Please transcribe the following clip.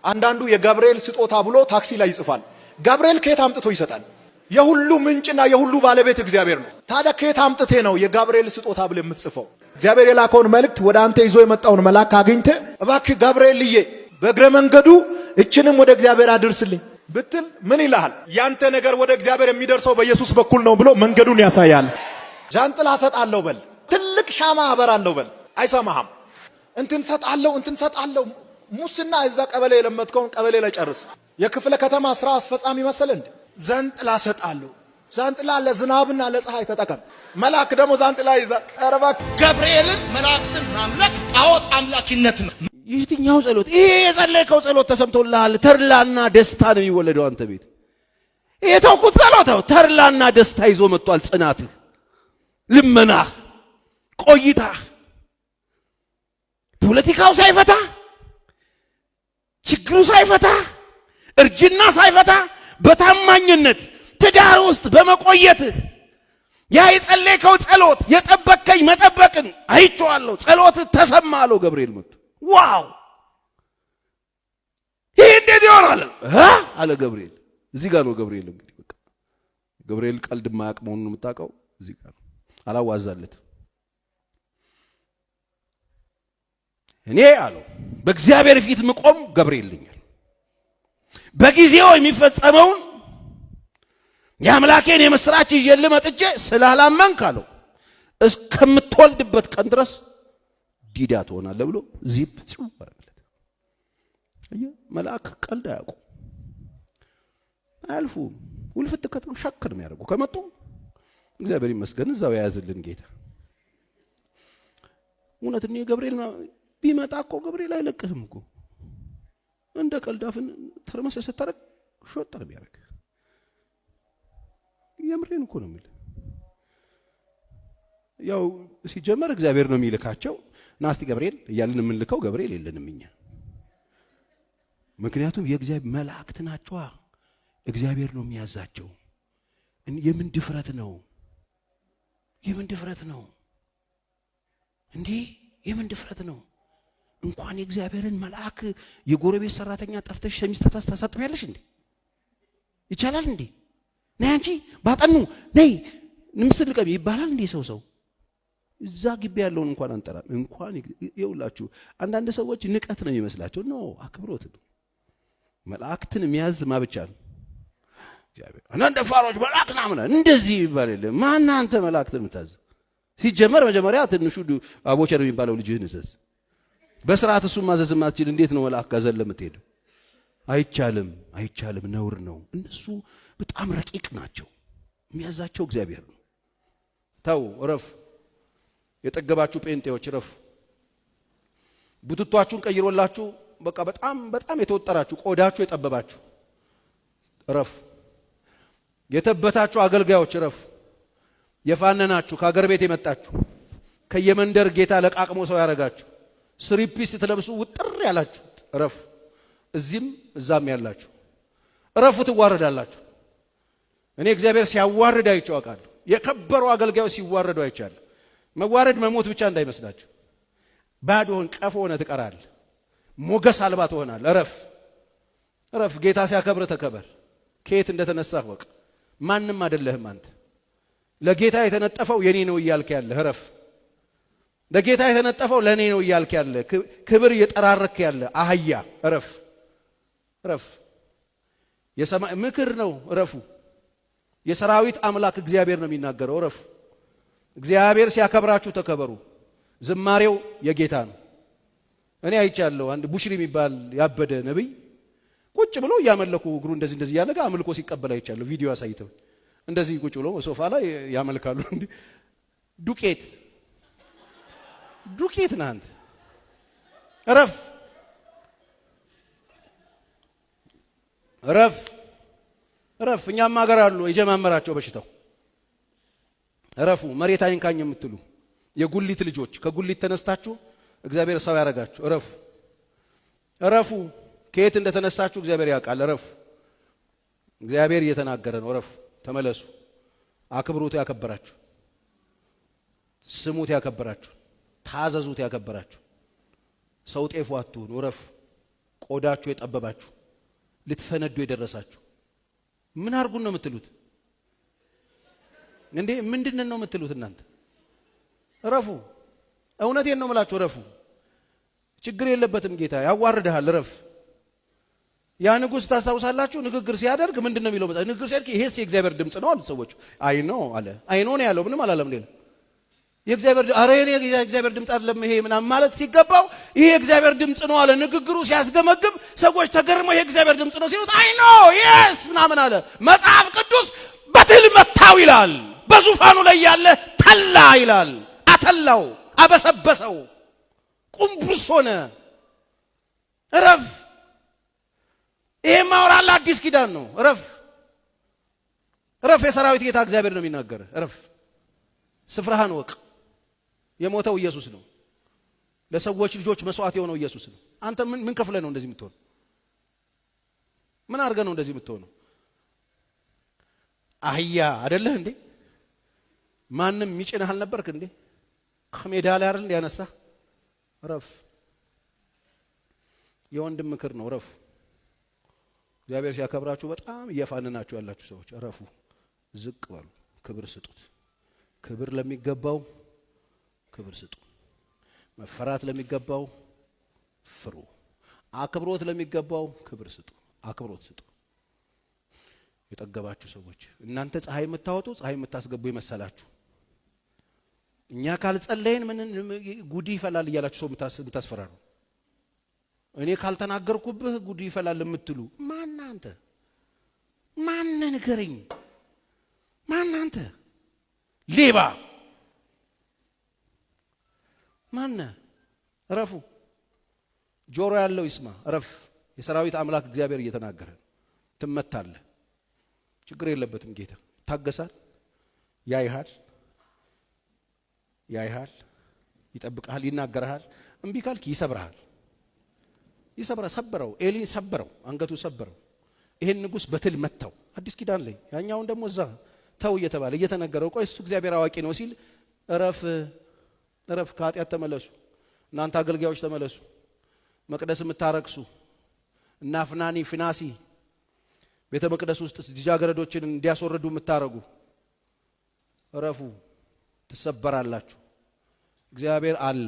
አንዳንዱ የገብርኤል ስጦታ ብሎ ታክሲ ላይ ይጽፋል። ገብርኤል ከየት አምጥቶ ይሰጣል? የሁሉ ምንጭና የሁሉ ባለቤት እግዚአብሔር ነው። ታዲያ ከየት አምጥቴ ነው የገብርኤል ስጦታ ብለ የምትጽፈው? እግዚአብሔር የላከውን መልእክት ወደ አንተ ይዞ የመጣውን መልአክ አግኝተ እባክህ ገብርኤልዬ በእግረ መንገዱ እችንም ወደ እግዚአብሔር አድርስልኝ ብትል ምን ይልሃል? ያንተ ነገር ወደ እግዚአብሔር የሚደርሰው በኢየሱስ በኩል ነው ብሎ መንገዱን ያሳያል። ጃንጥላ ሰጣለሁ በል፣ ትልቅ ሻማ አበራለሁ በል፣ አይሰማህም። እንትን ሰጣለሁ ሙስና እዛ ቀበሌ የለመድከውን ቀበሌ ላይ ጨርስ። የክፍለ ከተማ ስራ አስፈጻሚ መሰለ እንዴ? ዛንጥላ ሰጣለሁ። ዛንጥላ ለዝናብና ለፀሐይ ተጠቀም። መልአክ ደግሞ ዛንጥላ ይዛ ቀረባ። ገብርኤልን መላእክትን ማምለክ ጣዖት አምላኪነት ነው። የትኛው ጸሎት? ይሄ የጸለይከው ጸሎት ተሰምቶልሃል። ተርላና ደስታ ነው የሚወለደው አንተ ቤት። ይሄ ተውኩት ጸሎት ተርላና ደስታ ይዞ መጥቷል። ጽናትህ፣ ልመናህ፣ ቆይታህ ፖለቲካው ሳይፈታ፣ ችግሩ ሳይፈታ፣ እርጅና ሳይፈታ በታማኝነት ትዳር ውስጥ በመቆየትህ ያ የጸለይከው ጸሎት የጠበቀኝ መጠበቅን አይቼዋለሁ። ጸሎትህ ተሰማ አለው ገብርኤል መጥቶ። ዋው! ይሄ እንዴት ይሆናል አለ ገብርኤል። እዚህ ጋር ነው ገብርኤል። እንግዲህ በቃ ገብርኤል ቀልድ ማያቅ መሆኑን የምታውቀው እዚህ ጋር ነው። አላዋዛለት። እኔ አለው በእግዚአብሔር ፊት ምቆም ገብርኤል ልኛል። በጊዜው የሚፈጸመውን የአምላኬን የምስራች ይዤልህ መጥቼ ስላላመንክ አለው እስከምትወልድበት ቀን ድረስ ዲዳ ትሆናለህ ብሎ ዚፕ ሲወራለት። አየ መልአክ ቀልድ አያውቁም፣ አያልፉም። ውልፍት ከተሉ ሸክ ነው የሚያደርጉ። ከመጡ እግዚአብሔር ይመስገን እዛው የያዝልን ጌታ። እውነት ነው ገብርኤል ቢመጣ እኮ ገብርኤል አይለቅህም እኮ። እንደ ቀልዳፍን ተርመሰ ተረክ ሾጥ ነው የሚያደርግ። የምሬን እኮ ነው የሚል። ያው ሲጀመር እግዚአብሔር ነው የሚልካቸው። ናስቲ ገብርኤል እያልን የምንልከው ገብርኤል የለንም እኛ። ምክንያቱም የእግዚአብሔር መላእክት ናቸው። እግዚአብሔር ነው የሚያዛቸው። የምን ድፍረት ነው? የምን ድፍረት ነው እንዴ? የምን ድፍረት ነው? እንኳን የእግዚአብሔርን መልአክ የጎረቤት ሰራተኛ ጠርተሽ ሸሚዝ ታሳጥቢያለሽ እንዴ? ይቻላል እንዴ? ነይ አንቺ ባጠኑ ነይ ንምስል ቀቢ ይባላል እንዴ? ሰው እዛ ግቢ ያለውን እንኳን አንጠራም። እንኳን ይውላችሁ አንዳንድ ሰዎች ንቀት ነው የሚመስላቸው። ነው አክብሮት ነው። መላእክትን የሚያዝ ማብቻ ነው እግዚአብሔር። አንዳንድ ፋሮች መላእክና ምን እንደዚህ ይባል የለ። ማን አንተ መላእክትን የምታዝ? ሲጀመር መጀመሪያ ትንሹ አቦቸር የሚባለው ልጅህን እዘዝ። በስርዓት እሱን ማዘዝ ማትችል እንዴት ነው መልአክ ጋር ዘለ የምትሄደው? አይቻልም፣ ነውር ነው። እነሱ በጣም ረቂቅ ናቸው። የሚያዛቸው እግዚአብሔር ነው። ተው እረፍ። የጠገባችሁ ጴንጤዎች እረፍ። ቡትቷችሁን ቀይሮላችሁ በቃ በጣም የተወጠራችሁ ቆዳችሁ የጠበባችሁ እረፍ። የተበታችሁ አገልጋዮች እረፍ። የፋነናችሁ ከአገር ቤት የመጣችሁ ከየመንደር ጌታ ለቃቅሞ ሰው ያረጋችሁ ስሪፒስ ተለብሱ ውጥር ያላችሁ እረፍ። እዚህም እዛም ያላችሁ እረፉ። ትዋረዳላችሁ። እኔ እግዚአብሔር ሲያዋርድ አይቼው አውቃለሁ። የከበሩ አገልጋዮች ሲዋረዱ አይቻለሁ። መዋረድ መሞት ብቻ እንዳይመስላችሁ። ባዶን ቀፎ ሆነ ትቀራለህ። ሞገስ አልባ ትሆናለህ። እረፍ። ጌታ ሲያከብር ተከበር። ከየት እንደተነሳህ ወቅ። ማንም አይደለህም አንተ። ለጌታ የተነጠፈው የኔ ነው እያልክ ያለህ እረፍ። ለጌታ የተነጠፈው ለኔ ነው እያልክ ያለ ክብር እየጠራረክ ያለ አህያ እረፍ። የሰማይ ምክር ነው እረፉ። የሰራዊት አምላክ እግዚአብሔር ነው የሚናገረው እረፉ። እግዚአብሔር ሲያከብራችሁ ተከበሩ። ዝማሬው የጌታ ነው። እኔ አይቻለሁ አንድ ቡሽሪ የሚባል ያበደ ነብይ ቁጭ ብሎ ያመለኩ እግሩ እንደዚህ ያለጋ አምልኮ ሲቀበል አይቻለሁ። ቪዲዮ አሳይተው እንደዚህ ቁጭ ብሎ ሶፋ ላይ ያመልካሉ። እንዴ ዱቄት ነህ አንተ። እረፍ። እኛም ሀገር አሉ የጀማመራቸው በሽታው። እረፉ። መሬት አይንካኝ የምትሉ የጉሊት ልጆች ከጉሊት ተነስታችሁ እግዚአብሔር ሰው ያረጋችሁ እረፉ። ከየት እንደተነሳችሁ እግዚአብሔር ያውቃል። እረፉ። እግዚአብሔር እየተናገረ ነው። እረፉ። ተመለሱ። አክብሩት ያከበራችሁ፣ ስሙት ያከበራችሁ፣ ታዘዙት ያከበራችሁ። ሰው ጤፉ አትሁኑ። እረፉ። ቆዳችሁ የጠበባችሁ ልትፈነዱ የደረሳችሁ ምን አርጉን ነው የምትሉት እንዴ? ምንድነው ነው የምትሉት እናንተ? ረፉ። እውነቴን ነው የምላችሁ፣ ረፉ። ችግር የለበትም ጌታ ያዋርድሃል፣ ረፍ። ያ ንጉሥ ታስታውሳላችሁ? ንግግር ሲያደርግ ምንድነው የሚለው? ንግግር ሲያደርግ ይሄስ የእግዚአብሔር ድምጽ ነው አሉ ሰዎች። አይ ኖ አለ። አይ ኖ ነው ያለው፣ ምንም አላለም ሌላ። የእግዚአብሔር የእግዚአብሔር ድምጽ አይደለም ይሄ ምናምን ማለት ሲገባው ይሄ የእግዚአብሔር ድምጽ ነው አለ። ንግግሩ ሲያስገመግም ሰዎች ተገርመው ይሄ የእግዚአብሔር ድምጽ ነው ሲሉት አይ ኖ የስ ምናምን አለ። መጽሐፍ ቅዱስ በትል መታው ይላል። በዙፋኑ ላይ ያለ ተላ ይላል። አተላው፣ አበሰበሰው፣ ቁምቡርስ ሆነ። ረፍ። ይሄ ማውራላ አዲስ ኪዳን ነው። ረፍ ረፍ። የሰራዊት ጌታ እግዚአብሔር ነው የሚናገር። ረፍ። ስፍራህን ወቅ። የሞተው ኢየሱስ ነው። ለሰዎች ልጆች መስዋዕት የሆነው ኢየሱስ ነው። አንተ ምን ከፍለ ነው እንደዚህ የምትሆነው? ምን አድርገ ነው እንደዚህ የምትሆነው? አህያ አይደለህ እንዴ? ማንም ሚጭንህ አልነበርክ እንዴ? ከሜዳ ላይ አይደል ያነሳ? ረፍ። የወንድም ምክር ነው። ረፉ። እግዚአብሔር ሲያከብራችሁ በጣም እያፋነናችሁ ያላችሁ ሰዎች ረፉ። ዝቅ በሉ። ክብር ስጡት። ክብር ለሚገባው ክብር ስጡ። መፈራት ለሚገባው ፍሩ። አክብሮት ለሚገባው ክብር ስጡ፣ አክብሮት ስጡ። የጠገባችሁ ሰዎች እናንተ ፀሐይ የምታወጡ ፀሐይ የምታስገቡ ይመሰላችሁ። እኛ ካልጸለይን ምን ጉዲ ይፈላል እያላችሁ ሰው የምታስፈራሩ፣ እኔ ካልተናገርኩብህ ጉዲ ይፈላል የምትሉ ማን አንተ? ማን ንገረኝ? ማን አንተ? ሌባ ማን? ረፉ። ጆሮ ያለው ይስማ። ረፍ። የሰራዊት አምላክ እግዚአብሔር እየተናገረ ትመታለህ። ችግር የለበትም ጌታ ታገሳል። ያይሃል፣ ይጠብቅሃል፣ ይናገርሃል። እምቢ ካልክ ይሰብርሃል። ሰበረው። ኤሊን ሰበረው፣ አንገቱ ሰበረው። ይሄን ንጉሥ በትል መታው። አዲስ ኪዳን ላይ ያኛውን ደግሞ እዛ ተው እየተባለ እየተነገረው ቆይ እሱ እግዚአብሔር አዋቂ ነው ሲል ረፍ ከኃጢአት ተመለሱ። እናንተ አገልጋዮች ተመለሱ። መቅደስ የምታረክሱ እና ፊናሲ ቤተ መቅደስ ውስጥ ልጃገረዶችን እንዲያስወርዱ የምታረጉ ረፉ። ትሰበራላችሁ። እግዚአብሔር አለ።